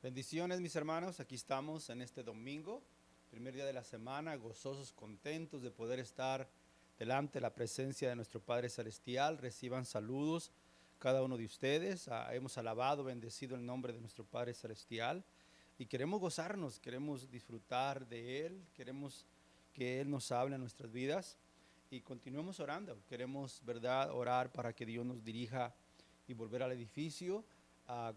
Bendiciones, mis hermanos. Aquí estamos en este domingo, primer día de la semana, gozosos, contentos de poder estar delante de la presencia de nuestro Padre Celestial. Reciban saludos cada uno de ustedes. Hemos alabado, bendecido el nombre de nuestro Padre Celestial y queremos gozarnos, queremos disfrutar de Él, queremos que Él nos hable en nuestras vidas y continuemos orando. Queremos, ¿verdad?, orar para que Dios nos dirija y volver al edificio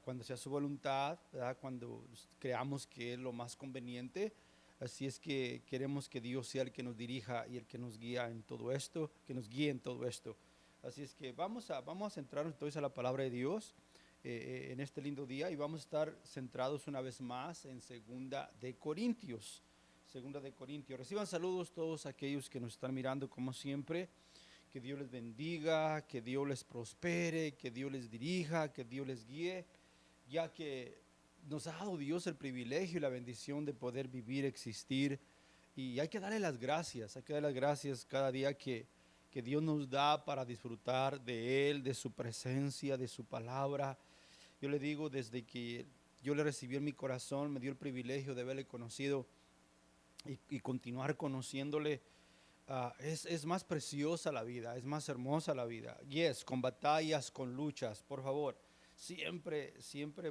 cuando sea su voluntad, ¿verdad? Cuando creamos que es lo más conveniente. Así es que queremos que Dios sea el que nos dirija y el que nos guía en todo esto, que nos guíe en todo esto. Así es que vamos a centrarnos entonces a la palabra de Dios en este lindo día y vamos a estar centrados una vez más en Segunda de Corintios. Segunda de Corintios. Reciban saludos todos aquellos que nos están mirando como siempre. Que Dios les bendiga, que Dios les prospere, que Dios les dirija, que Dios les guíe, ya que nos ha dado Dios el privilegio y la bendición de poder vivir, existir, y hay que darle las gracias, hay que darle las gracias cada día que Dios nos da para disfrutar de Él, de su presencia, de su palabra. Yo le digo, desde que yo le recibí en mi corazón, me dio el privilegio de haberle conocido y continuar conociéndole. Es más preciosa la vida, es más hermosa la vida. Yes, con batallas, con luchas, por favor. Siempre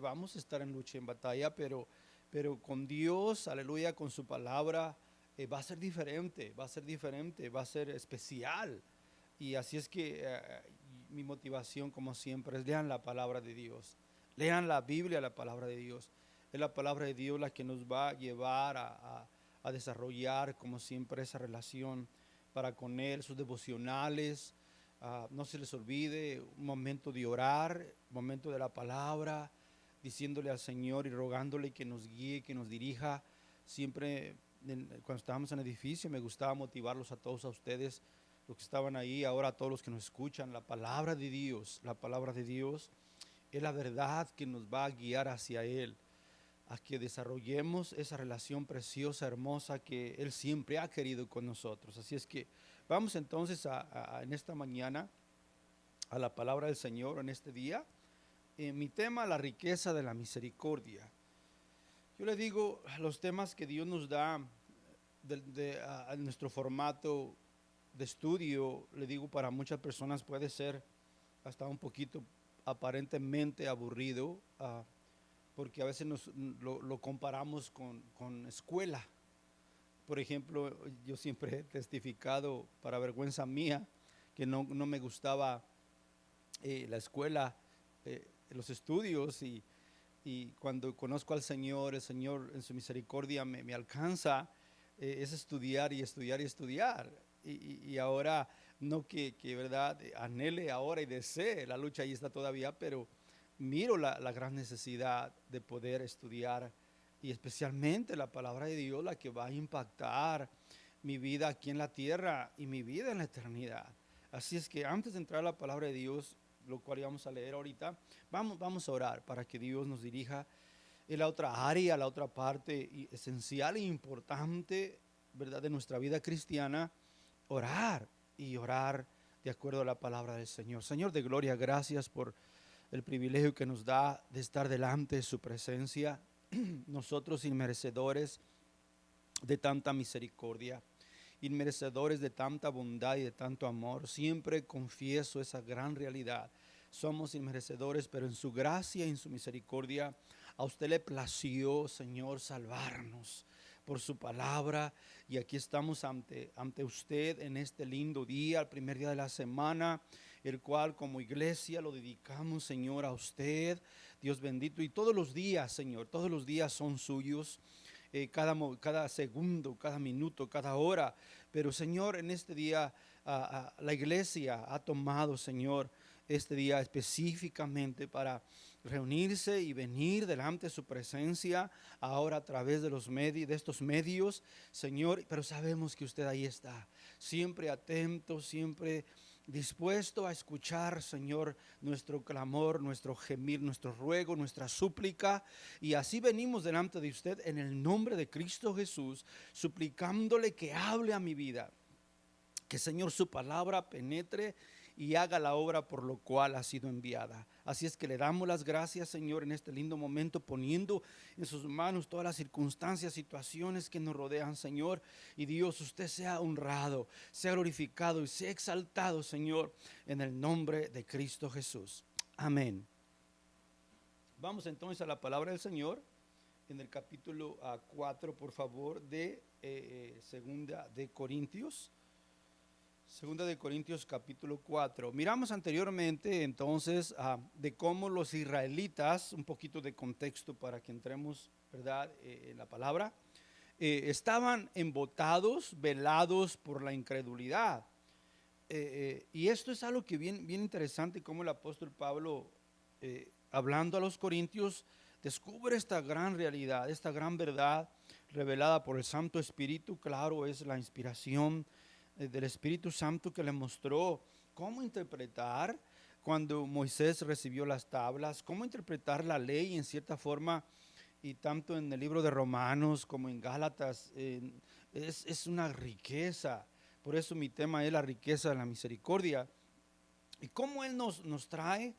vamos a estar en lucha, en batalla, pero con Dios, aleluya, con su palabra, va a ser diferente, va a ser diferente, va a ser especial. Y así es que mi motivación, como siempre, es lean la palabra de Dios. Lean la Biblia, la palabra de Dios. Es la palabra de Dios la que nos va a llevar a desarrollar, como siempre, esa relación para con Él, sus devocionales. No se les olvide un momento de orar, un momento de la palabra, diciéndole al Señor y rogándole que nos guíe, que nos dirija. Siempre, cuando estábamos en el edificio, me gustaba motivarlos a todos a ustedes, los que estaban ahí, ahora a todos los que nos escuchan. La palabra de Dios es la verdad que nos va a guiar hacia Él, a que desarrollemos esa relación preciosa, hermosa que Él siempre ha querido con nosotros. Así es que vamos entonces en esta mañana a la palabra del Señor en este día. Mi tema, la riqueza de la misericordia. Yo le digo, los temas que Dios nos da a nuestro formato de estudio, le digo, para muchas personas puede ser hasta un poquito aparentemente aburrido, porque a veces lo comparamos con escuela. Por ejemplo, yo siempre he testificado, para vergüenza mía, que no me gustaba la escuela, los estudios, y cuando conozco al Señor, el Señor en su misericordia me alcanza, es estudiar y estudiar y estudiar. Y ahora, no que, verdad, anhele ahora y desee, la lucha ahí está todavía, pero miro la gran necesidad de poder estudiar y especialmente la palabra de Dios, la que va a impactar mi vida aquí en la tierra y mi vida en la eternidad. Así es que antes de entrar a la palabra de Dios, lo cual vamos a leer ahorita, vamos a orar para que Dios nos dirija en la otra área, la otra parte esencial e importante, ¿verdad?, de nuestra vida cristiana, orar y orar de acuerdo a la palabra del Señor. Señor de gloria, gracias por el privilegio que nos da de estar delante de su presencia, nosotros inmerecedores de tanta misericordia, inmerecedores de tanta bondad y de tanto amor. Siempre confieso esa gran realidad. Somos inmerecedores, pero en su gracia y en su misericordia a usted le plació, Señor, salvarnos por su palabra. Y aquí estamos ante usted en este lindo día, el primer día de la semana, el cual como iglesia lo dedicamos, Señor, a usted, Dios bendito. Y todos los días, Señor, todos los días son suyos. Cada segundo, cada minuto, cada hora. Pero Señor, en este día la iglesia ha tomado, Señor, este día específicamente para reunirse y venir delante de su presencia ahora a través de los medios, de estos medios, Señor. Pero sabemos que usted ahí está, siempre atento, siempre dispuesto a escuchar, Señor, nuestro clamor, nuestro gemir, nuestro ruego, nuestra súplica. Y así venimos delante de usted en el nombre de Cristo Jesús, suplicándole que hable a mi vida. Que, Señor, su palabra penetre y haga la obra por lo cual ha sido enviada. Así es que le damos las gracias, Señor, en este lindo momento, poniendo en sus manos todas las circunstancias, situaciones que nos rodean, Señor. Y Dios, usted sea honrado, sea glorificado y sea exaltado, Señor, en el nombre de Cristo Jesús. Amén. Vamos entonces a la palabra del Señor en el capítulo 4, por favor, de Segunda de Corintios. Segunda de Corintios capítulo 4. Miramos anteriormente entonces de cómo los israelitas, un poquito de contexto para que entremos, ¿verdad?, en la palabra, estaban embotados, velados por la incredulidad. Y esto es algo que bien interesante, como el apóstol Pablo, hablando a los corintios, descubre esta gran realidad, esta gran verdad revelada por el Santo Espíritu. Claro, es la inspiración del Espíritu Santo que le mostró cómo interpretar cuando Moisés recibió las tablas, cómo interpretar la ley en cierta forma, y tanto en el libro de Romanos como en Gálatas es una riqueza. Por eso mi tema es la riqueza de la misericordia y cómo Él nos trae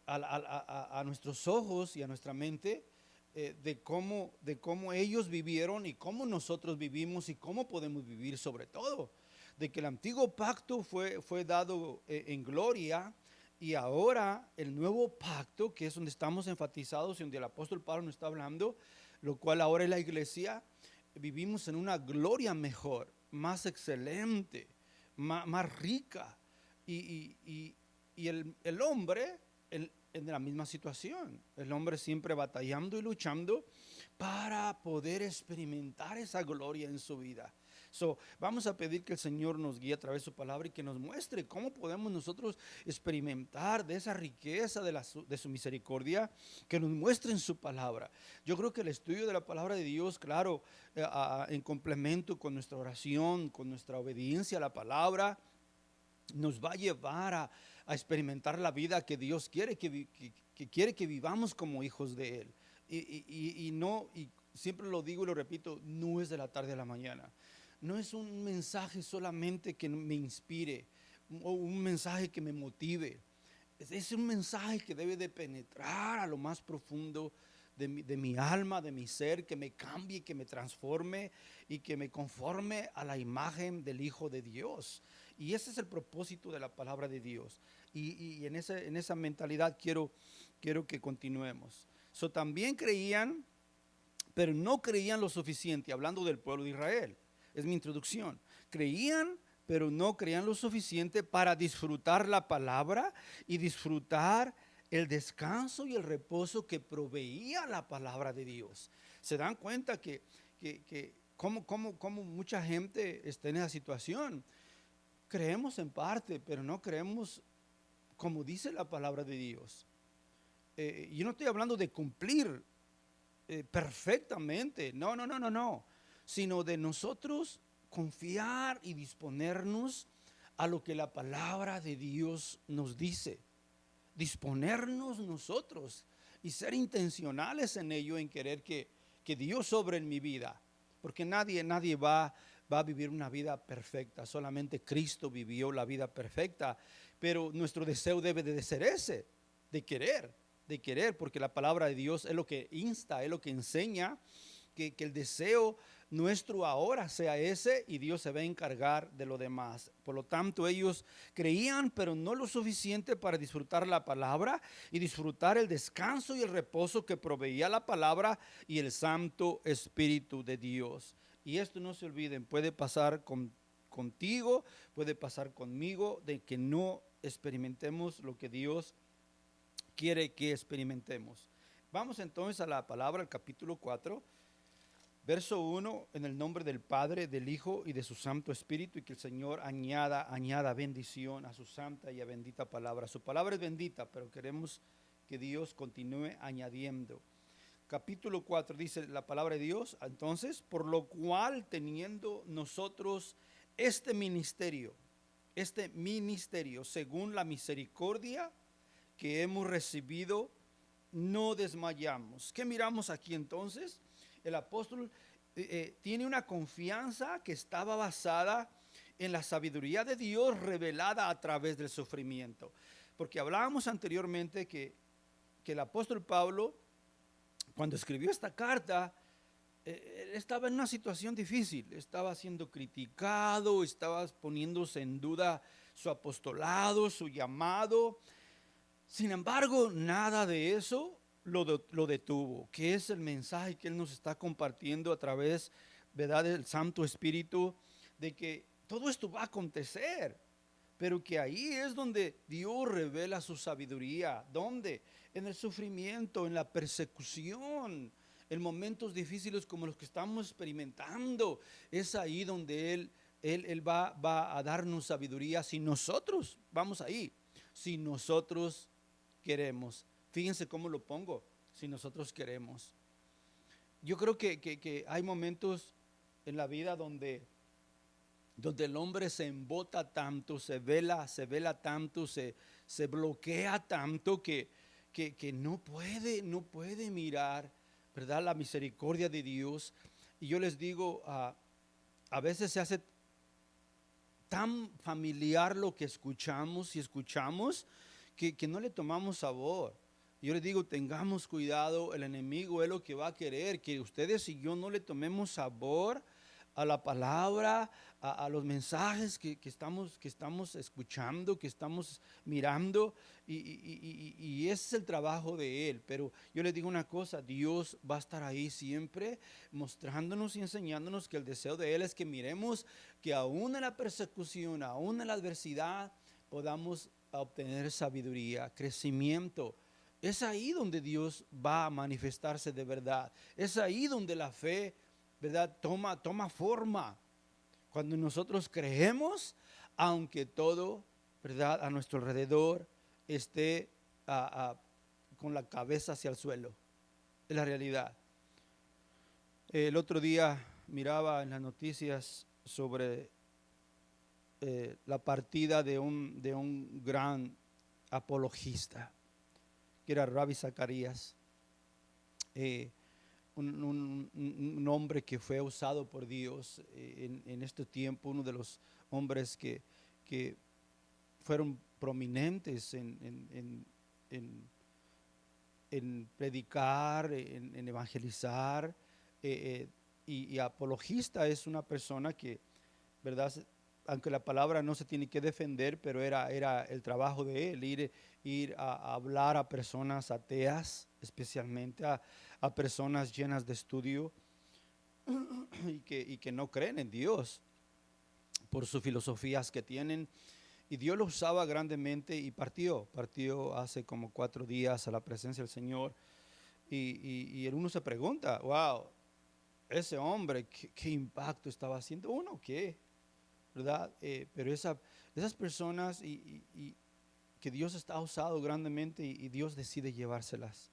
a nuestros ojos y a nuestra mente de cómo ellos vivieron y cómo nosotros vivimos y cómo podemos vivir, sobre todo de que el antiguo pacto fue dado en gloria, y ahora el nuevo pacto, que es donde estamos enfatizados y donde el apóstol Pablo nos está hablando, lo cual ahora es la iglesia, vivimos en una gloria mejor, más excelente, más rica, y el hombre en la misma situación, el hombre siempre batallando y luchando para poder experimentar esa gloria en su vida. Vamos a pedir que el Señor nos guíe a través de su palabra y que nos muestre cómo podemos nosotros experimentar de esa riqueza de su misericordia, que nos muestre en su palabra. Yo creo que el estudio de la palabra de Dios, claro, en complemento con nuestra oración, con nuestra obediencia a la palabra, nos va a llevar a experimentar la vida que Dios quiere quiere que vivamos como hijos de Él. Y siempre lo digo y lo repito, no es de la tarde a la mañana. No es un mensaje solamente que me inspire o un mensaje que me motive. Es un mensaje que debe de penetrar a lo más profundo de mi alma, de mi ser, que me cambie, que me transforme y que me conforme a la imagen del Hijo de Dios. Y ese es el propósito de la palabra de Dios. Y en esa mentalidad quiero que continuemos. También creían, pero no creían lo suficiente, hablando del pueblo de Israel. Es mi introducción. Creían, pero no creían lo suficiente para disfrutar la palabra y disfrutar el descanso y el reposo que proveía la palabra de Dios. Se dan cuenta que como mucha gente está en esa situación. Creemos en parte, pero no creemos como dice la palabra de Dios. Yo no estoy hablando de cumplir perfectamente, no, sino de nosotros confiar y disponernos a lo que la palabra de Dios nos dice. Disponernos nosotros y ser intencionales en ello, en querer que Dios obre en mi vida, porque nadie va a vivir una vida perfecta. Solamente Cristo vivió la vida perfecta, pero nuestro deseo debe de ser ese, de querer, porque la palabra de Dios es lo que insta, es lo que enseña, que el deseo nuestro ahora sea ese, y Dios se va a encargar de lo demás. Por lo tanto, ellos creían, pero no lo suficiente para disfrutar la palabra y disfrutar el descanso y el reposo que proveía la palabra y el Santo Espíritu de Dios. Y esto, no se olviden, puede pasar contigo, puede pasar conmigo, de que no experimentemos lo que Dios quiere que experimentemos. Vamos entonces a la palabra, al capítulo 4. Verso 1, en el nombre del Padre, del Hijo y de su Santo Espíritu, y que el Señor añada bendición a su santa y a bendita palabra. Su palabra es bendita, pero queremos que Dios continúe añadiendo. Capítulo 4 dice la palabra de Dios, entonces, por lo cual teniendo nosotros este ministerio, según la misericordia que hemos recibido, no desmayamos. ¿Qué miramos aquí entonces? El apóstol tiene una confianza que estaba basada en la sabiduría de Dios revelada a través del sufrimiento. Porque hablábamos anteriormente que el apóstol Pablo, cuando escribió esta carta, él estaba en una situación difícil, estaba siendo criticado, estaba poniéndose en duda su apostolado, su llamado. Sin embargo, nada de eso lo detuvo, que es el mensaje que él nos está compartiendo a través, ¿verdad?, del Santo Espíritu, de que todo esto va a acontecer, pero que ahí es donde Dios revela su sabiduría. ¿Dónde? En el sufrimiento, en la persecución, en momentos difíciles como los que estamos experimentando. Es ahí donde Él va a darnos sabiduría si nosotros, vamos ahí, si nosotros queremos. Fíjense cómo lo pongo, si nosotros queremos. Yo creo que hay momentos en la vida donde el hombre se embota tanto, se vela tanto, se bloquea tanto que no puede mirar, ¿verdad?, la misericordia de Dios. Y yo les digo, a veces se hace tan familiar lo que escuchamos y escuchamos que no le tomamos sabor. Yo les digo, tengamos cuidado, el enemigo es lo que va a querer, que ustedes y yo no le tomemos sabor a la palabra, a los mensajes que estamos escuchando, que estamos mirando, y ese es el trabajo de Él. Pero yo les digo una cosa, Dios va a estar ahí siempre mostrándonos y enseñándonos que el deseo de Él es que miremos que aún en la persecución, aún en la adversidad, podamos obtener sabiduría, crecimiento. Es ahí donde Dios va a manifestarse de verdad. Es ahí donde la fe, ¿verdad?, toma forma. Cuando nosotros creemos, aunque todo, ¿verdad?, a nuestro alrededor esté con la cabeza hacia el suelo. Es la realidad. El otro día miraba en las noticias sobre la partida de un gran apologista, que era Ravi Zacarías. Un hombre que fue usado por Dios en este tiempo, uno de los hombres que fueron prominentes en predicar, en evangelizar, y apologista es una persona que, ¿verdad?, aunque la palabra no se tiene que defender, pero era el trabajo de él, ir a hablar a personas ateas, especialmente a personas llenas de estudio y que no creen en Dios por sus filosofías que tienen. Y Dios lo usaba grandemente y partió hace como 4 días a la presencia del Señor. Y uno se pregunta, wow, ese hombre, ¿qué impacto estaba haciendo? Uno, ¿qué? ¿Verdad? Pero esas personas y que Dios está usado grandemente y Dios decide llevárselas.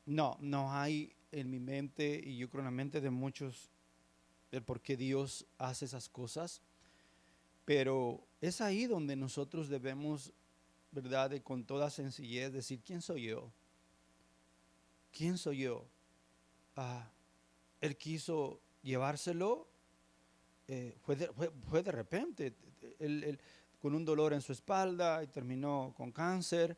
No hay en mi mente, y yo creo en la mente de muchos, el por qué Dios hace esas cosas, pero es ahí donde nosotros debemos, ¿verdad?, de con toda sencillez decir, ¿quién soy yo? ¿Quién soy yo? Él quiso llevárselo, fue de repente, él con un dolor en su espalda y terminó con cáncer.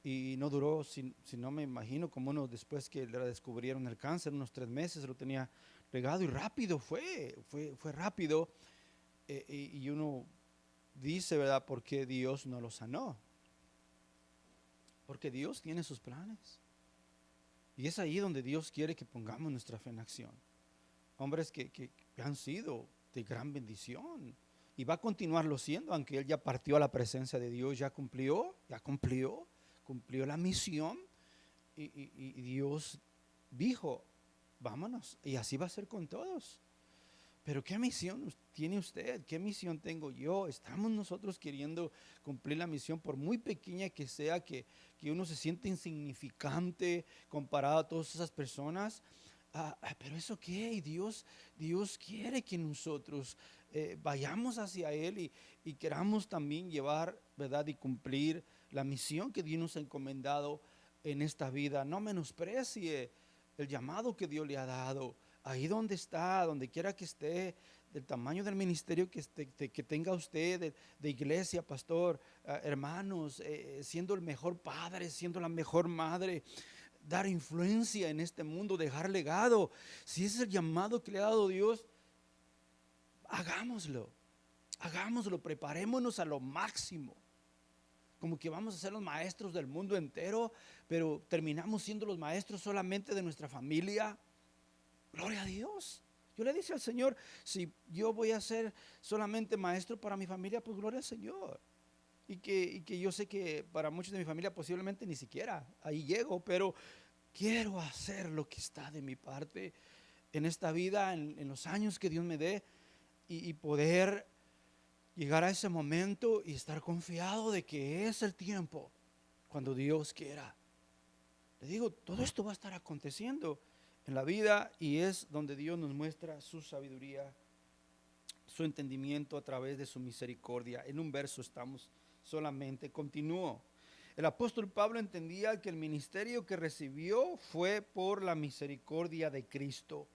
Y no duró, si no me imagino, como uno después que le descubrieron el cáncer, unos 3 meses lo tenía regado, y rápido fue rápido. Y uno dice, ¿verdad?, ¿por qué Dios no lo sanó? Porque Dios tiene sus planes. Y es ahí donde Dios quiere que pongamos nuestra fe en acción. Hombres que han sido de gran bendición. Y va a continuarlo siendo, aunque Él ya partió a la presencia de Dios, ya cumplió la misión, y Dios dijo, vámonos, y así va a ser con todos. Pero ¿qué misión tiene usted? ¿Qué misión tengo yo? ¿Estamos nosotros queriendo cumplir la misión, por muy pequeña que sea, que uno se siente insignificante comparado a todas esas personas? Pero ¿eso qué? Y Dios quiere que nosotros vayamos hacia Él y queramos también llevar, ¿verdad?, y cumplir la misión que Dios nos ha encomendado en esta vida. No menosprecie el llamado que Dios le ha dado. Ahí donde está, donde quiera que esté, del tamaño del ministerio que tenga usted, de iglesia, pastor, hermanos, siendo el mejor padre, siendo la mejor madre, dar influencia en este mundo, dejar legado. Si ese es el llamado que le ha dado Dios, hagámoslo, hagámoslo, preparémonos a lo máximo. Como que vamos a ser los maestros del mundo entero, pero terminamos siendo los maestros solamente de nuestra familia. Gloria a Dios. Yo le dije al Señor, si yo voy a ser solamente maestro para mi familia, pues gloria al Señor. Y que yo sé que para muchos de mi familia posiblemente ni siquiera ahí llego, pero quiero hacer lo que está de mi parte en esta vida, en los años que Dios me dé, y poder llegar a ese momento y estar confiado de que es el tiempo cuando Dios quiera. Le digo, todo esto va a estar aconteciendo en la vida, y es donde Dios nos muestra su sabiduría, su entendimiento a través de su misericordia. En un verso estamos solamente. Continúo. El apóstol Pablo entendía que el ministerio que recibió fue por la misericordia de Cristo.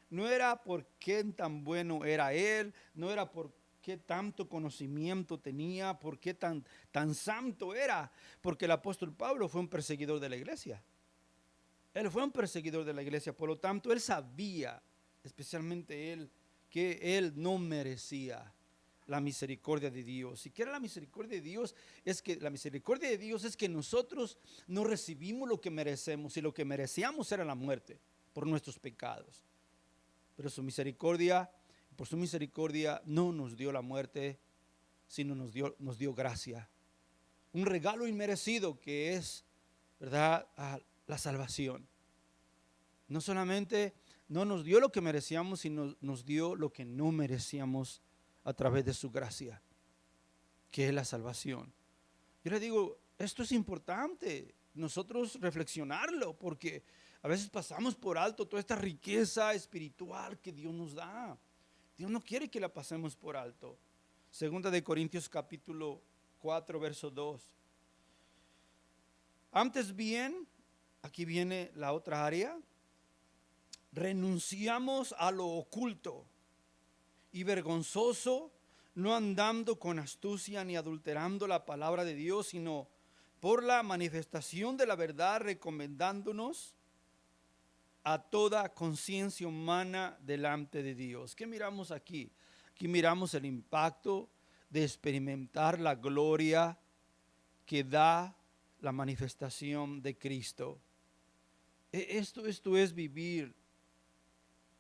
No era por qué tan bueno era él, no era por qué tanto conocimiento tenía, por qué tan santo era, porque el apóstol Pablo fue un perseguidor de la iglesia. Él fue un perseguidor de la iglesia, por lo tanto él sabía, especialmente él, que él no merecía la misericordia de Dios. ¿Y qué era la misericordia de Dios? Es que la misericordia de Dios es que nosotros no recibimos lo que merecemos, y lo que merecíamos era la muerte por nuestros pecados. Pero su misericordia, por su misericordia, no nos dio la muerte, sino nos dio gracia. Un regalo inmerecido que es, ¿verdad?, la salvación. No solamente no nos dio lo que merecíamos, sino nos dio lo que no merecíamos a través de su gracia, que es la salvación. Yo le digo, esto es importante nosotros reflexionarlo, porque a veces pasamos por alto toda esta riqueza espiritual que Dios nos da. Dios no quiere que la pasemos por alto. Segunda de Corintios capítulo 4, verso 2. Antes bien, aquí viene la otra área, renunciamos a lo oculto y vergonzoso, no andando con astucia ni adulterando la palabra de Dios, sino por la manifestación de la verdad, recomendándonos a toda conciencia humana delante de Dios. ¿Qué miramos aquí? Aquí miramos el impacto de experimentar la gloria que da la manifestación de Cristo. Esto es vivir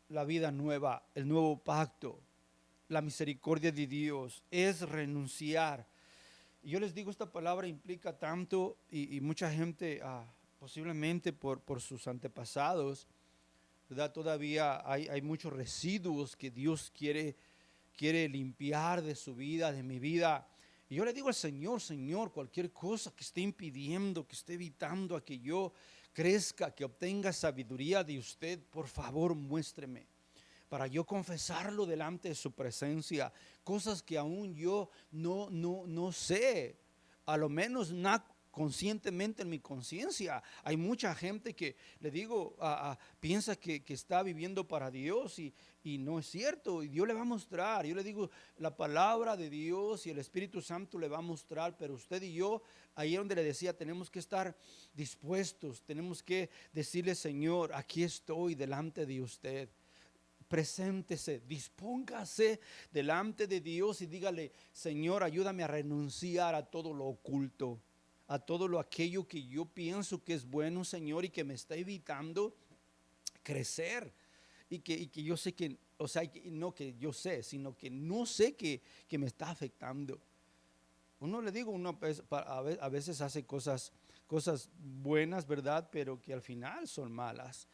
la vida nueva, el nuevo pacto, la misericordia de Dios, es renunciar. Y yo les digo, esta palabra implica tanto, y mucha gente posiblemente por sus antepasados, ¿verdad? Todavía hay muchos residuos que Dios quiere limpiar de su vida, de mi vida. Y yo le digo al Señor, Señor, cualquier cosa que esté impidiendo, que esté evitando a que yo crezca, que obtenga sabiduría de usted, por favor muéstreme, para yo confesarlo delante de su presencia, cosas que aún yo no sé, a lo menos conscientemente en mi conciencia. Hay mucha gente que, le digo, piensa que está viviendo para Dios, y no es cierto. Y Dios le va a mostrar. Yo le digo, la palabra de Dios y el Espíritu Santo le va a mostrar, pero usted y yo, ahí es donde le decía, tenemos que estar dispuestos, tenemos que decirle, Señor, aquí estoy delante de usted. Preséntese, dispóngase delante de Dios y dígale, Señor, ayúdame a renunciar a todo lo oculto, a todo lo aquello que yo pienso que es bueno, Señor, y que me está evitando crecer, y que yo sé que, o sea, no que yo sé, sino que no sé que me está afectando. Uno, le digo, uno a veces hace cosas buenas, ¿verdad? Pero que al final son malas.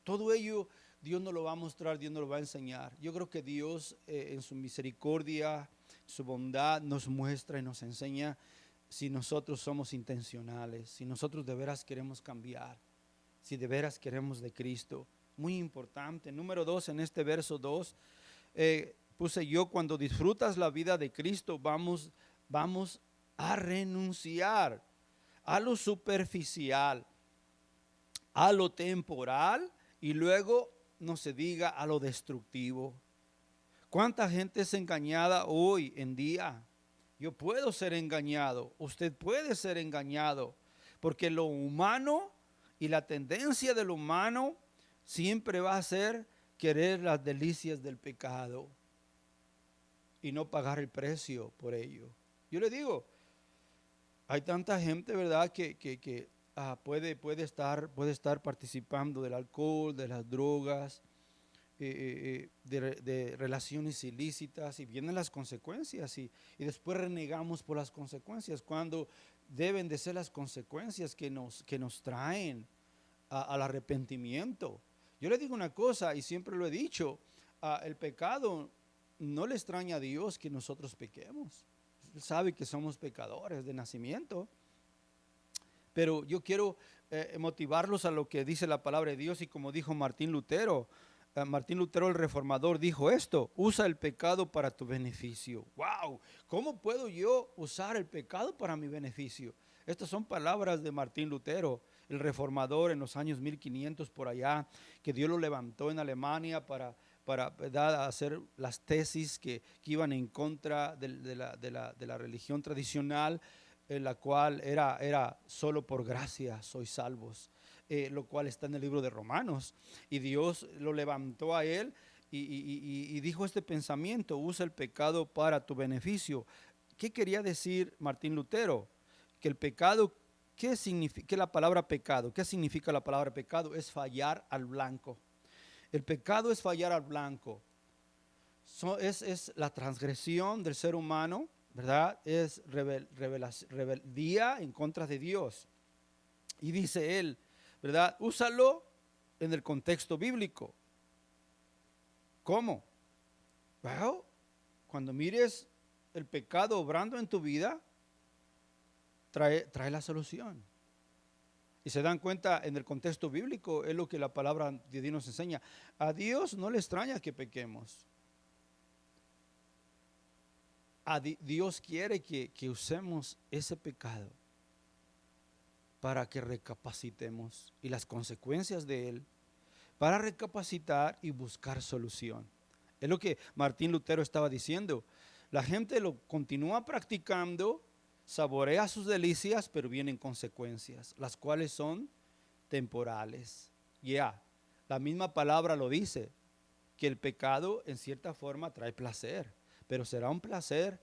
Todo ello Dios nos lo va a mostrar, Dios nos lo va a enseñar. Yo creo que Dios en su misericordia, su bondad, nos muestra y nos enseña si nosotros somos intencionales, si nosotros de veras queremos cambiar, si de veras queremos de Cristo. Muy importante. Número 2, en este verso 2, puse yo, cuando disfrutas la vida de Cristo, vamos a renunciar a lo superficial, a lo temporal, y luego no se diga a lo destructivo. ¿Cuánta gente es engañada hoy en día? Yo puedo ser engañado, usted puede ser engañado, porque lo humano y la tendencia del humano siempre va a ser querer las delicias del pecado y no pagar el precio por ello. Yo le digo, hay tanta gente, ¿verdad?, que puede estar participando del alcohol, de las drogas, de relaciones ilícitas, y vienen las consecuencias y después renegamos por las consecuencias, cuando deben de ser las consecuencias que nos traen al arrepentimiento. Yo le digo una cosa y siempre lo he dicho, el pecado no le extraña a Dios que nosotros pequemos. Él sabe que somos pecadores de nacimiento, pero yo quiero motivarlos a lo que dice la palabra de Dios, y como dijo Martín Lutero, el reformador, dijo esto: usa el pecado para tu beneficio. ¡Wow! ¿Cómo puedo yo usar el pecado para mi beneficio? Estas son palabras de Martín Lutero, el reformador en los años 1500 por allá, que Dios lo levantó en Alemania para hacer las tesis que iban en contra de la religión tradicional, en la cual era solo por gracia sois salvos, lo cual está en el libro de Romanos. Y Dios lo levantó a él y dijo este pensamiento: usa el pecado para tu beneficio. ¿Qué quería decir Martín Lutero? Que el pecado, ¿qué significa la palabra pecado? ¿Qué significa la palabra pecado? Es fallar al blanco. El pecado es fallar al blanco. Es la transgresión del ser humano, ¿verdad? Es rebeldía en contra de Dios. Y dice él, ¿verdad? Úsalo en el contexto bíblico. ¿Cómo? Bueno, cuando mires el pecado obrando en tu vida, trae la solución. Y se dan cuenta, en el contexto bíblico es lo que la palabra de Dios nos enseña. A Dios no le extraña que pequemos. Dios quiere que usemos ese pecado para que recapacitemos, y las consecuencias de él, para recapacitar y buscar solución. Es lo que Martín Lutero estaba diciendo. La gente lo continúa practicando, saborea sus delicias, pero vienen consecuencias, las cuales son temporales. La misma palabra lo dice, que el pecado en cierta forma trae placer, pero será un placer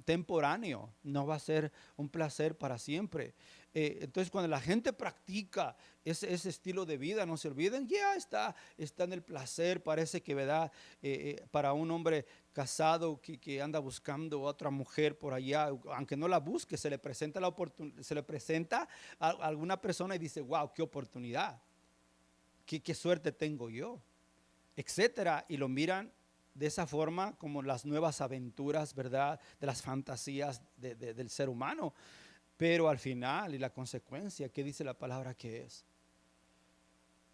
temporáneo, no va a ser un placer para siempre. Entonces, cuando la gente practica ese estilo de vida, no se olviden, está en el placer. Parece que, ¿verdad? Para un hombre casado que anda buscando a otra mujer por allá, aunque no la busque, se le presenta se le presenta a alguna persona y dice: wow, qué oportunidad, qué suerte tengo yo, etcétera, y lo miran de esa forma, como las nuevas aventuras, ¿verdad?, de las fantasías del ser humano. Pero al final, y la consecuencia, ¿qué dice la palabra que es?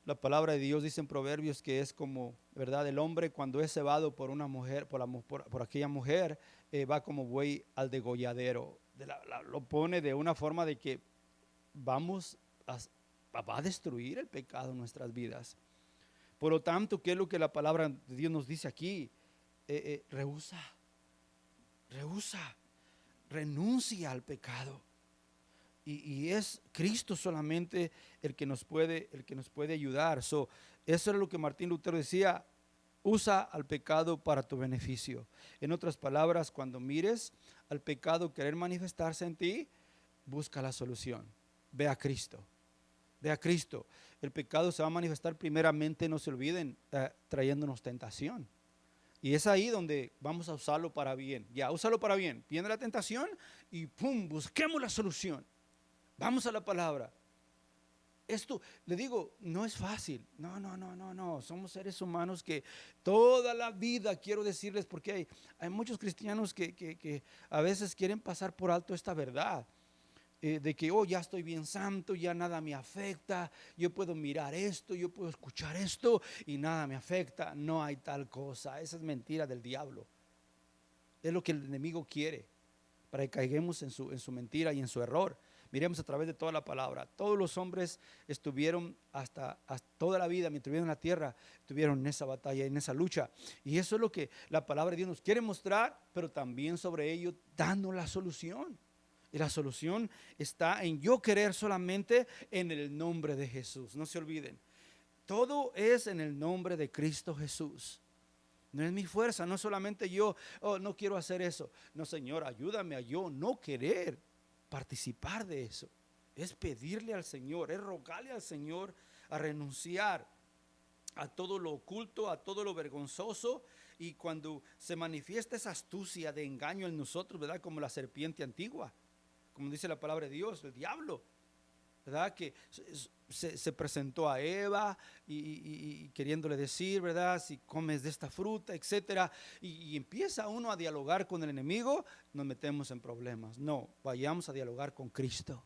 La palabra de Dios dice en Proverbios que es como, ¿verdad?, el hombre cuando es cebado por una mujer, por aquella mujer, va como buey al degolladero. Lo pone de una forma de que va a destruir el pecado en nuestras vidas. Por lo tanto, ¿qué es lo que la palabra de Dios nos dice aquí? Rehúsa, renuncia al pecado. Y es Cristo solamente el que nos puede ayudar. Eso era lo que Martín Lutero decía: usa al pecado para tu beneficio. En otras palabras, cuando mires al pecado querer manifestarse en ti, busca la solución. Ve a Cristo. Ve a Cristo. El pecado se va a manifestar primeramente, no se olviden, trayéndonos tentación. Y es ahí donde vamos a usarlo para bien. Úsalo para bien. Viene la tentación y ¡pum! Busquemos la solución. Vamos a la palabra. Esto, le digo, no es fácil. No. Somos seres humanos que toda la vida, quiero decirles, porque hay muchos cristianos que a veces quieren pasar por alto esta verdad. De que ya estoy bien santo, ya nada me afecta, yo puedo mirar esto, yo puedo escuchar esto y nada me afecta. No hay tal cosa. Esa es mentira del diablo. Es lo que el enemigo quiere, para que caigamos en su mentira y en su error. Miremos a través de toda la palabra. Todos los hombres estuvieron hasta toda la vida, mientras estuvieron en la tierra, estuvieron en esa batalla, en esa lucha. Y eso es lo que la palabra de Dios nos quiere mostrar, pero también sobre ello dando la solución. Y la solución está en yo querer solamente en el nombre de Jesús. No se olviden. Todo es en el nombre de Cristo Jesús. No es mi fuerza, no solamente yo, oh, no quiero hacer eso. No, Señor, ayúdame a yo no querer participar de eso. Es pedirle al Señor, es rogarle al Señor a renunciar a todo lo oculto, a todo lo vergonzoso. Y cuando se manifiesta esa astucia de engaño en nosotros, ¿verdad? Como la serpiente antigua, como dice la palabra de Dios, el diablo, ¿verdad? Que se presentó a Eva y queriéndole decir, ¿verdad? Si comes de esta fruta, etcétera. Y empieza uno a dialogar con el enemigo, nos metemos en problemas. No, vayamos a dialogar con Cristo,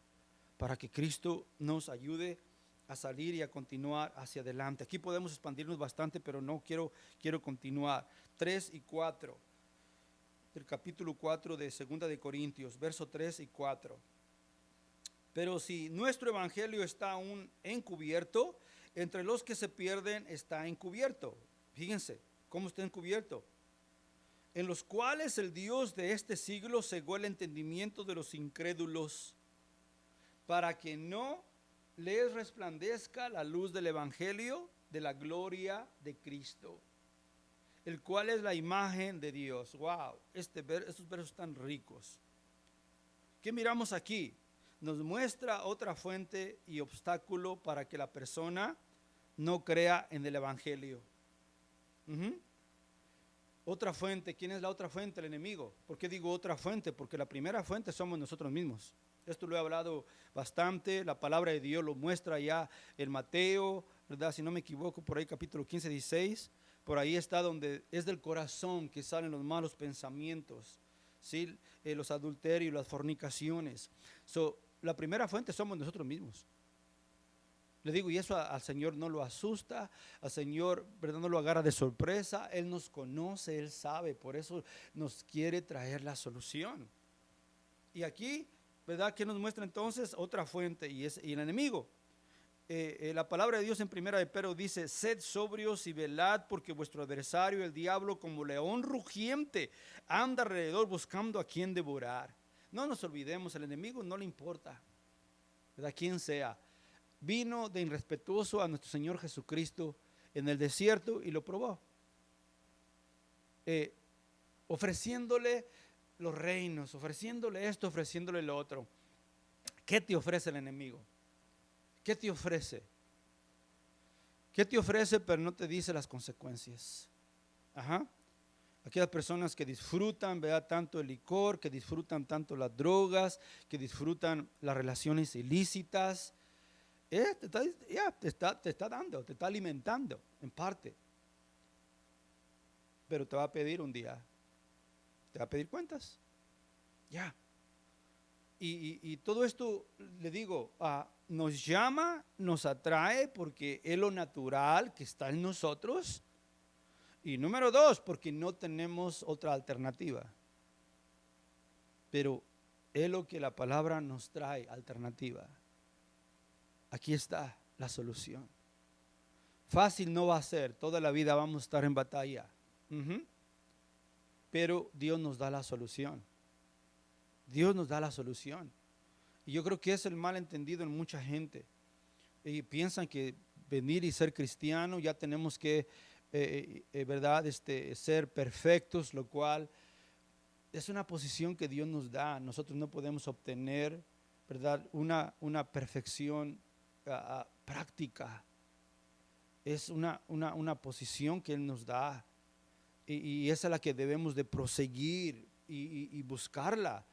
para que Cristo nos ayude a salir y a continuar hacia adelante. Aquí podemos expandirnos bastante, pero no quiero continuar. 3 y 4 del capítulo 4 de 2 de Corintios, versos 3 y 4. Pero si nuestro evangelio está aún encubierto, entre los que se pierden está encubierto. Fíjense cómo está encubierto. En los cuales el Dios de este siglo cegó el entendimiento de los incrédulos, para que no les resplandezca la luz del evangelio de la gloria de Cristo, el cual es la imagen de Dios. Wow, estos versos están ricos. ¿Qué miramos aquí? Nos muestra otra fuente y obstáculo para que la persona no crea en el evangelio. Otra fuente. ¿Quién es la otra fuente? El enemigo. ¿Por qué digo otra fuente? Porque la primera fuente somos nosotros mismos. Esto lo he hablado bastante. La palabra de Dios lo muestra ya en Mateo, ¿verdad? Si no me equivoco, por ahí capítulo 15, 16. Por ahí está donde es del corazón que salen los malos pensamientos, ¿sí? Los adulterios, las fornicaciones. La primera fuente somos nosotros mismos. Le digo, y eso al Señor no lo asusta, al Señor, ¿verdad?, no lo agarra de sorpresa. Él nos conoce, Él sabe, por eso nos quiere traer la solución. Y aquí, ¿verdad?, que nos muestra entonces otra fuente, y el enemigo. La palabra de Dios en primera de Pedro dice: sed sobrios y velad, porque vuestro adversario, el diablo, como león rugiente, anda alrededor buscando a quien devorar. No nos olvidemos, el enemigo no le importa, ¿verdad?, quién sea. Vino de irrespetuoso a nuestro Señor Jesucristo en el desierto y lo probó, ofreciéndole los reinos, ofreciéndole esto, ofreciéndole lo otro. ¿Qué te ofrece el enemigo? ¿Qué te ofrece? ¿Qué te ofrece, pero no te dice las consecuencias? Aquellas personas que disfrutan, ¿verdad?, tanto el licor, que disfrutan tanto las drogas, que disfrutan las relaciones ilícitas, te está dando, te está alimentando en parte. Pero te va a pedir un día, te va a pedir cuentas. Ya. Y todo esto, le digo, nos llama, nos atrae porque es lo natural que está en nosotros. Y número 2, porque no tenemos otra alternativa. Pero es lo que la palabra nos trae, alternativa. Aquí está la solución. Fácil no va a ser, toda la vida vamos a estar en batalla. Pero Dios nos da la solución. Dios nos da la solución. Y yo creo que es el malentendido en mucha gente. Y piensan que venir y ser cristiano ya tenemos que, ¿verdad?, ser perfectos, lo cual es una posición que Dios nos da. Nosotros no podemos obtener, ¿verdad?, una perfección práctica. Es una posición que Él nos da, y esa es la que debemos de proseguir y buscarla.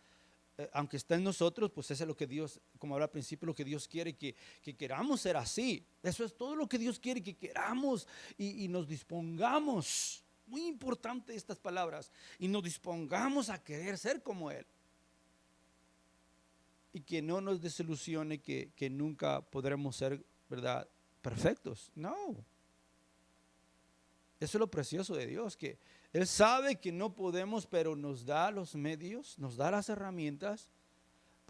Aunque está en nosotros, pues eso es lo que Dios, como hablaba al principio, lo que Dios quiere, que queramos ser así. Eso es todo lo que Dios quiere, que queramos y nos dispongamos. Muy importante estas palabras. Y nos dispongamos a querer ser como Él. Y que no nos desilusione que nunca podremos ser, ¿verdad?, perfectos. No. Eso es lo precioso de Dios, que Él sabe que no podemos, pero nos da los medios, nos da las herramientas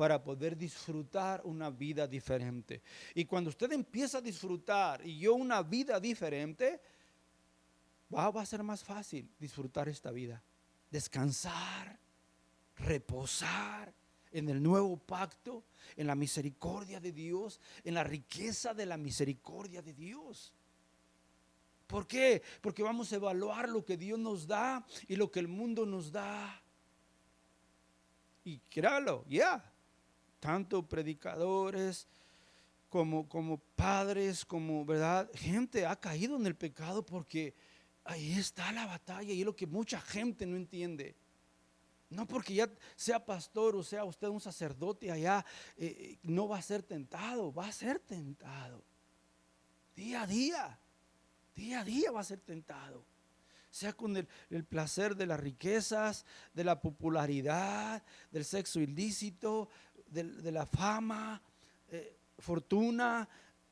para poder disfrutar una vida diferente. Y cuando usted empieza a disfrutar y yo una vida diferente, va a ser más fácil disfrutar esta vida. Descansar, reposar en el nuevo pacto, en la misericordia de Dios, en la riqueza de la misericordia de Dios. ¿Por qué? Porque vamos a evaluar lo que Dios nos da y lo que el mundo nos da. Y créalo, tanto predicadores como padres, como verdad, gente ha caído en el pecado porque ahí está la batalla y es lo que mucha gente no entiende. No porque ya sea pastor o sea usted un sacerdote allá, no va a ser tentado, va a ser tentado. Día a día va a ser tentado. Sea con el placer de las riquezas, de la popularidad, del sexo ilícito, de la fama, fortuna.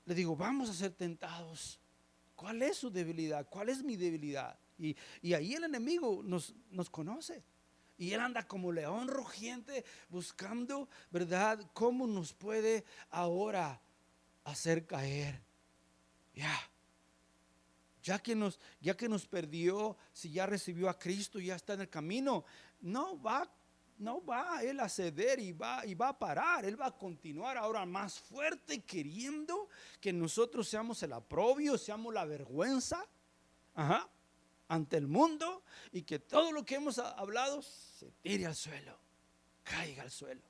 Le digo, vamos a ser tentados. ¿Cuál es su debilidad? ¿Cuál es mi debilidad? Y ahí el enemigo nos conoce. Y él anda como león rugiente buscando, ¿verdad? ¿Cómo nos puede ahora hacer caer? Ya que nos perdió, si ya recibió a Cristo, ya está en el camino, no va él a ceder y va a parar. Él va a continuar ahora más fuerte, queriendo que nosotros seamos el aprobio, seamos la vergüenza ante el mundo, y que todo lo que hemos hablado se tire al suelo, caiga al suelo,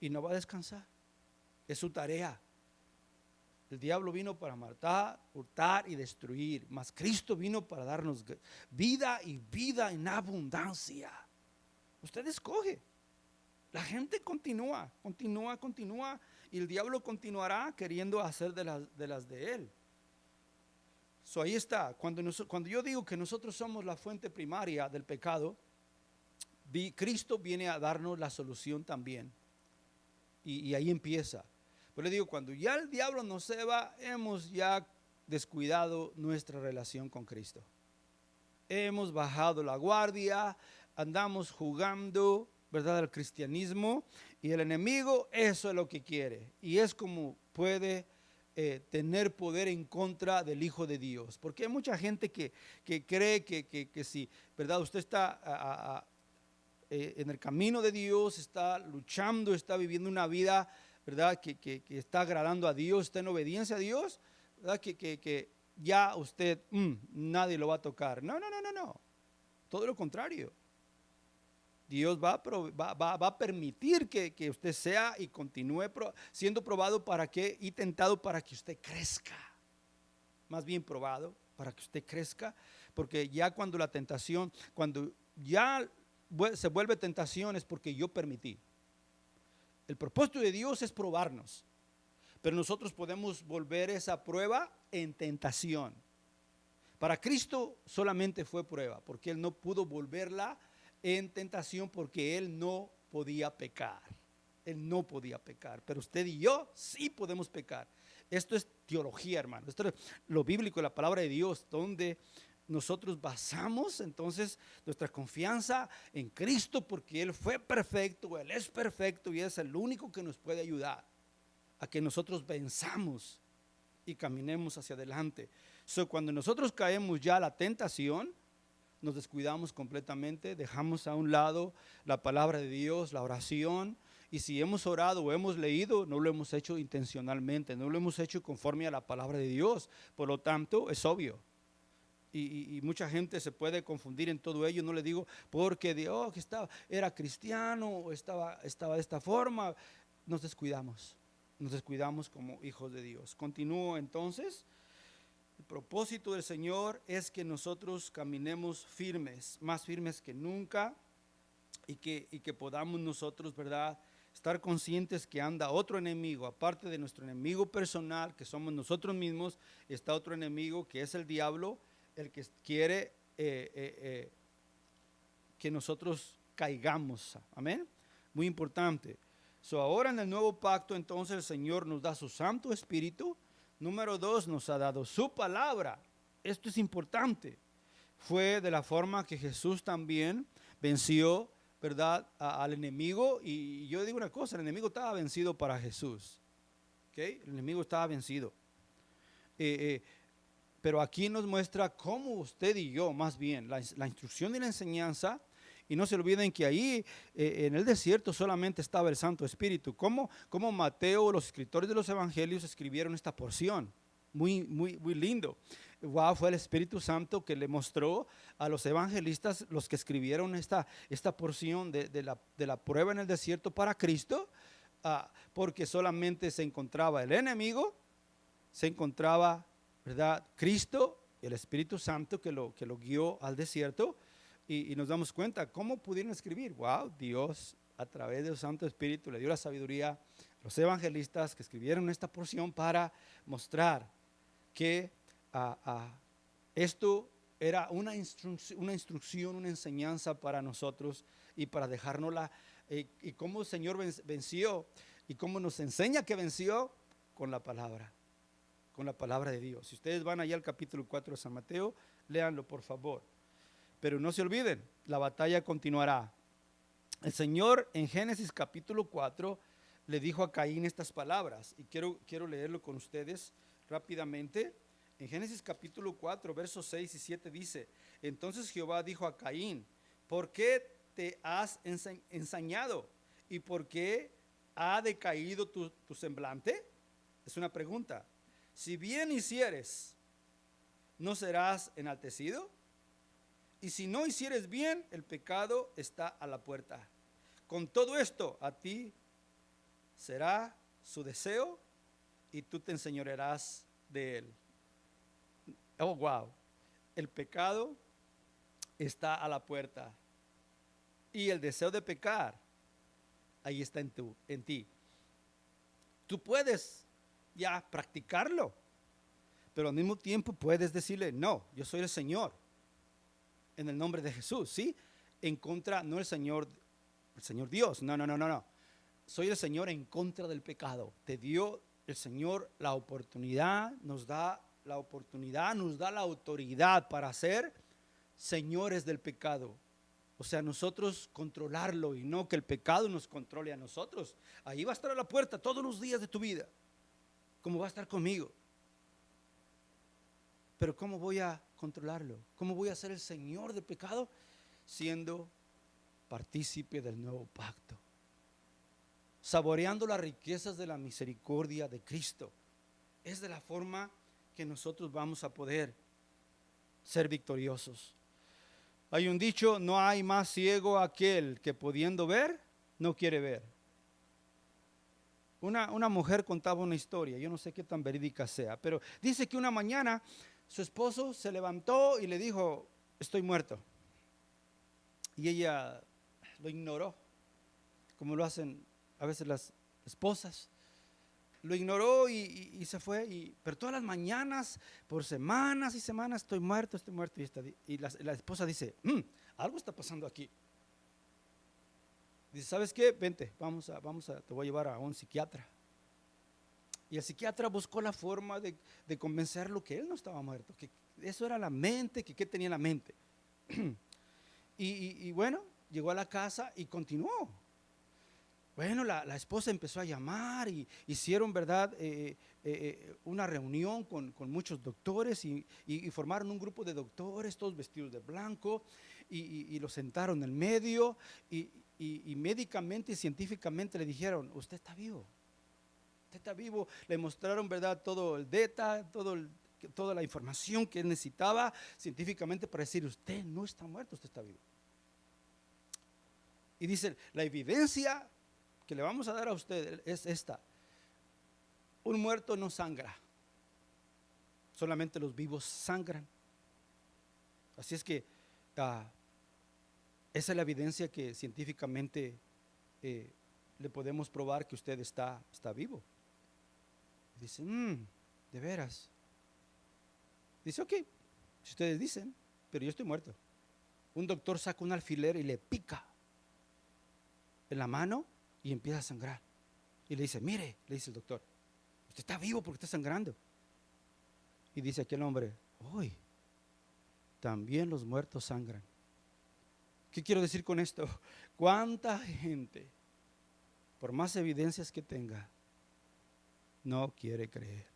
y no va a descansar. Es su tarea. El diablo vino para matar, hurtar y destruir, mas Cristo vino para darnos vida y vida en abundancia. Usted escoge. La gente continúa y el diablo continuará queriendo hacer de las de él. Ahí está. Cuando yo digo que nosotros somos la fuente primaria del pecado, Cristo viene a darnos la solución también. Y ahí empieza. Pero le digo, cuando ya el diablo nos ceba, hemos ya descuidado nuestra relación con Cristo. Hemos bajado la guardia, andamos jugando, ¿verdad?, al cristianismo, y el enemigo eso es lo que quiere. Y es como puede tener poder en contra del Hijo de Dios. Porque hay mucha gente que cree que si, ¿verdad?, usted está en el camino de Dios, está luchando, está viviendo una vida, ¿verdad?, que está agradando a Dios, está en obediencia a Dios, ¿verdad?, que ya usted, nadie lo va a tocar. No. Todo lo contrario. Dios va a permitir que usted sea y continúe siendo probado y tentado para que usted crezca. Más bien probado para que usted crezca, porque ya cuando la tentación, cuando ya se vuelve tentación, es porque yo permití. El propósito de Dios es probarnos, pero nosotros podemos volver esa prueba en tentación. Para Cristo solamente fue prueba, porque Él no pudo volverla en tentación, porque Él no podía pecar. Él no podía pecar, pero usted y yo sí podemos pecar. Esto es teología, hermano. Esto es lo bíblico, la palabra de Dios, donde nosotros basamos entonces nuestra confianza en Cristo, porque Él fue perfecto, Él es perfecto y es el único que nos puede ayudar a que nosotros venzamos y caminemos hacia adelante. Cuando nosotros caemos ya a la tentación, nos descuidamos completamente, dejamos a un lado la palabra de Dios, la oración, y si hemos orado o hemos leído, no lo hemos hecho intencionalmente, no lo hemos hecho conforme a la palabra de Dios. Por lo tanto, es obvio. Y mucha gente se puede confundir en todo ello. No le digo porque Dios era cristiano o estaba de esta forma. Nos descuidamos como hijos de Dios. Continúo entonces. El propósito del Señor es que nosotros caminemos firmes, más firmes que nunca, y que podamos nosotros, ¿verdad?, estar conscientes que anda otro enemigo, aparte de nuestro enemigo personal, que somos nosotros mismos. Está otro enemigo que es el diablo, el que quiere que nosotros caigamos. Amén. Muy importante. Ahora en el nuevo pacto, entonces el Señor nos da su Santo Espíritu. Número 2, nos ha dado su palabra. Esto es importante. Fue de la forma que Jesús también venció ¿verdad? Al enemigo. Y yo digo una cosa, el enemigo estaba vencido para Jesús. ¿Okay? El enemigo estaba vencido. Pero aquí nos muestra cómo usted y yo, más bien, la instrucción y la enseñanza. Y no se olviden que ahí en el desierto solamente estaba el Santo Espíritu. Como Mateo, los escritores de los evangelios escribieron esta porción. Muy, muy, muy lindo. Wow, fue el Espíritu Santo que le mostró a los evangelistas, los que escribieron esta porción de la prueba en el desierto para Cristo, porque solamente se encontraba el enemigo, se encontraba, ¿verdad?, Cristo, el Espíritu Santo que lo guió al desierto. Y nos damos cuenta, ¿cómo pudieron escribir? Wow, Dios a través del Santo Espíritu le dio la sabiduría a los evangelistas que escribieron esta porción para mostrar que esto era una instrucción, una enseñanza para nosotros y para dejárnosla, y cómo el Señor venció y cómo nos enseña que venció con la palabra de Dios. Si ustedes van allá al capítulo 4 de San Mateo, léanlo por favor. Pero no se olviden, la batalla continuará. El Señor en Génesis capítulo 4 le dijo a Caín estas palabras, y quiero leerlo con ustedes rápidamente. En Génesis capítulo 4, versos 6 y 7 dice: entonces Jehová dijo a Caín, ¿por qué te has ensañado? ¿Y por qué ha decaído tu semblante? Es una pregunta. Si bien hicieres, ¿no serás enaltecido? Y si no hicieres bien, el pecado está a la puerta. Con todo esto, a ti será su deseo y tú te enseñorearás de él. Oh, wow. El pecado está a la puerta. Y el deseo de pecar, ahí está en ti. Tú puedes ya practicarlo, pero al mismo tiempo puedes decirle, no, yo soy el Señor. En el nombre de Jesús, ¿sí? En contra, no el Señor Dios, no. Soy el Señor en contra del pecado. Te dio el Señor la oportunidad, nos da la oportunidad, nos da la autoridad para ser señores del pecado. O sea, nosotros controlarlo y no que el pecado nos controle a nosotros. Ahí va a estar a la puerta todos los días de tu vida, como va a estar conmigo. Pero ¿cómo voy a controlarlo? ¿Cómo voy a ser el Señor del pecado? Siendo partícipe del nuevo pacto, saboreando las riquezas de la misericordia de Cristo. Es de la forma que nosotros vamos a poder ser victoriosos. Hay un dicho: no hay más ciego aquel que pudiendo ver, no quiere ver. Una mujer contaba una historia, yo no sé qué tan verídica sea, pero dice que una mañana su esposo se levantó y le dijo: estoy muerto. Y ella lo ignoró, como lo hacen a veces las esposas. Lo ignoró y se fue. Pero todas las mañanas, por semanas y semanas, estoy muerto. Y la esposa dice: algo está pasando aquí. Dice: ¿sabes qué? Vente, te voy a llevar a un psiquiatra. Y el psiquiatra buscó la forma de convencerlo que él no estaba muerto, que eso era la mente, que tenía la mente. Y bueno, llegó a la casa y continuó. Bueno, la esposa empezó a llamar y hicieron, ¿verdad?, una reunión con muchos doctores y formaron un grupo de doctores, todos vestidos de blanco, y los sentaron en el medio y médicamente y científicamente le dijeron: usted está vivo. Usted está vivo. Le mostraron, ¿verdad?, todo el data, toda la información que él necesitaba científicamente para decir: usted no está muerto, usted está vivo. Y dice: la evidencia que le vamos a dar a usted es esta: un muerto no sangra, solamente los vivos sangran. Así es que esa es la evidencia que científicamente le podemos probar que usted está vivo. Y dice: de veras. Dice: ok, si ustedes dicen, pero yo estoy muerto. Un doctor saca un alfiler y le pica en la mano y empieza a sangrar. Y le dice: mire, le dice el doctor, usted está vivo porque está sangrando. Y dice aquel hombre: hoy también los muertos sangran. ¿Qué quiero decir con esto? ¿Cuánta gente, por más evidencias que tenga, no quiere creer?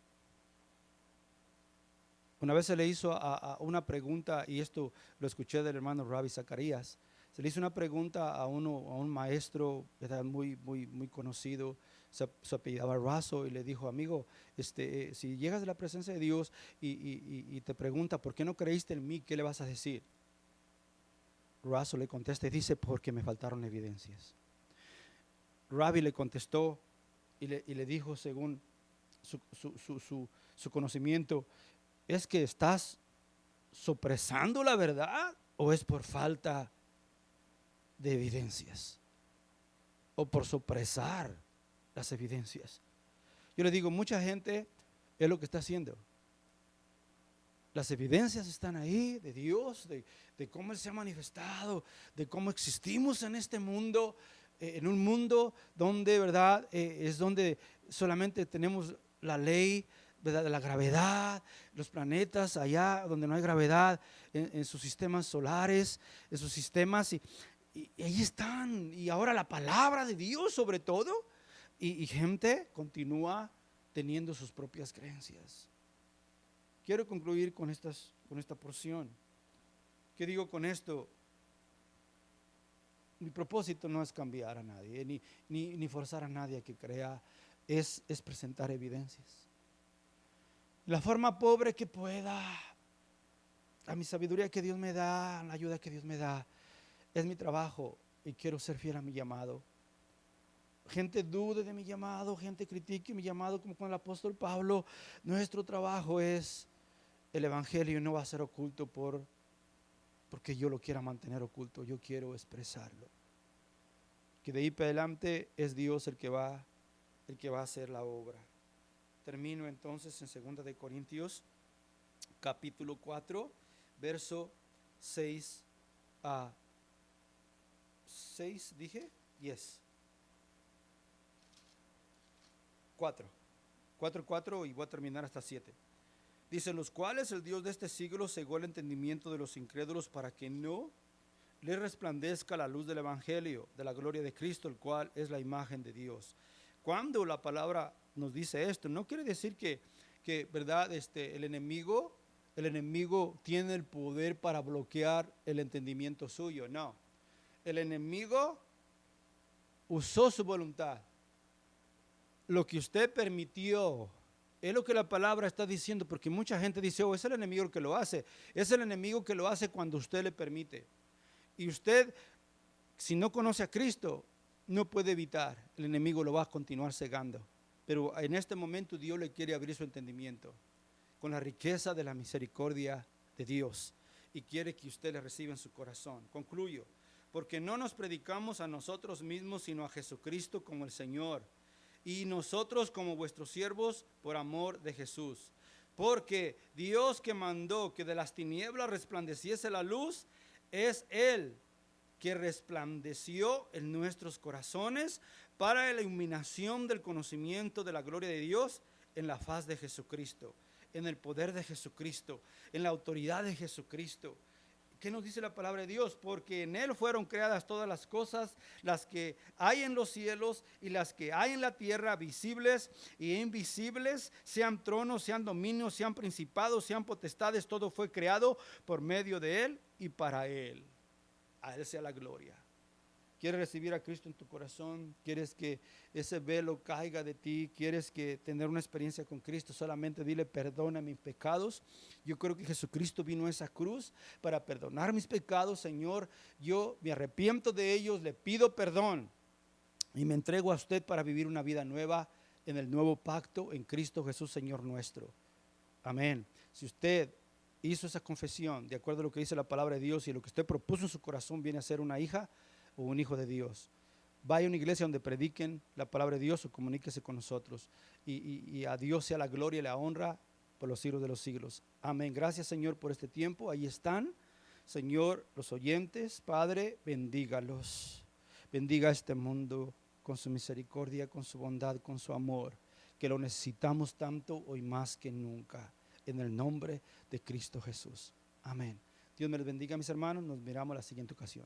Una vez se le hizo a una pregunta, y esto lo escuché del hermano Rabbi Zacarías. Se le hizo una pregunta a un maestro, ¿verdad? Muy conocido, se apellidaba Razo, y le dijo: amigo, si llegas a la presencia de Dios y te pregunta, ¿por qué no creíste en mí? ¿Qué le vas a decir? Razo le contesta y dice: porque me faltaron evidencias. Rabbi le contestó y le dijo, según su conocimiento: ¿es que estás sopresando la verdad o es por falta de evidencias? O por sopresar las evidencias. Yo le digo, mucha gente es lo que está haciendo. Las evidencias están ahí de Dios, de cómo Él se ha manifestado, de cómo existimos en este mundo, en un mundo donde, ¿verdad? Es donde solamente tenemos la ley, ¿verdad? De la gravedad, los planetas allá donde no hay gravedad, en sus sistemas solares, en sus sistemas, y ahí están. Y ahora la palabra de Dios sobre todo, y gente continúa teniendo sus propias creencias. Quiero concluir con esta porción. ¿Qué digo con esto? Mi propósito no es cambiar a nadie, ni forzar a nadie a que crea, es presentar evidencias. La forma pobre que pueda, a mi sabiduría que Dios me da, la ayuda que Dios me da, es mi trabajo, y quiero ser fiel a mi llamado. Gente dude de mi llamado, gente critique mi llamado, como con el apóstol Pablo. Nuestro trabajo es el evangelio, no va a ser oculto porque yo lo quiera mantener oculto. Yo quiero expresarlo. Que de ahí para adelante es Dios el que va a hacer la obra. Termino entonces en 2 de Corintios, capítulo 4, verso 6 a 6, dije, yes. 4, y voy a terminar hasta 7. Dice: los cuales el Dios de este siglo cegó el entendimiento de los incrédulos para que no les resplandezca la luz del evangelio de la gloria de Cristo, el cual es la imagen de Dios. Cuando la palabra nos dice esto, no quiere decir que verdad, el enemigo tiene el poder para bloquear el entendimiento suyo. No, el enemigo usó su voluntad. Lo que usted permitió es lo que la palabra está diciendo, porque mucha gente dice: oh, es el enemigo el que lo hace. Es el enemigo que lo hace cuando usted le permite. Y usted, si no conoce a Cristo, no puede evitar. El enemigo lo va a continuar cegando. Pero en este momento Dios le quiere abrir su entendimiento con la riqueza de la misericordia de Dios, y quiere que usted le reciba en su corazón. Concluyo: porque no nos predicamos a nosotros mismos, sino a Jesucristo como el Señor, y nosotros como vuestros siervos por amor de Jesús. Porque Dios, que mandó que de las tinieblas resplandeciese la luz, es Él que resplandeció en nuestros corazones para la iluminación del conocimiento de la gloria de Dios en la faz de Jesucristo, en el poder de Jesucristo, en la autoridad de Jesucristo. ¿Qué nos dice la palabra de Dios? Porque en Él fueron creadas todas las cosas, las que hay en los cielos y las que hay en la tierra, visibles e invisibles, sean tronos, sean dominios, sean principados, sean potestades. Todo fue creado por medio de Él y para Él. A Él sea la gloria. ¿Quieres recibir a Cristo en tu corazón? ¿Quieres que ese velo caiga de ti? ¿Quieres tener una experiencia con Cristo? Solamente dile: perdona mis pecados. Yo creo que Jesucristo vino a esa cruz para perdonar mis pecados. Señor, yo me arrepiento de ellos, le pido perdón y me entrego a usted para vivir una vida nueva en el nuevo pacto en Cristo Jesús, Señor nuestro. Amén. Si usted hizo esa confesión de acuerdo a lo que dice la palabra de Dios, y lo que usted propuso en su corazón viene a ser una hija o un hijo de Dios, vaya a una iglesia donde prediquen la palabra de Dios o comuníquese con nosotros, y a Dios sea la gloria y la honra por los siglos de los siglos. Amén. Gracias, Señor, por este tiempo. Ahí están, Señor, los oyentes. Padre, bendígalos. Bendiga este mundo con su misericordia, con su bondad, con su amor, que lo necesitamos tanto hoy más que nunca, en el nombre de Cristo Jesús. Amén. Dios me les bendiga, mis hermanos. Nos miramos la siguiente ocasión.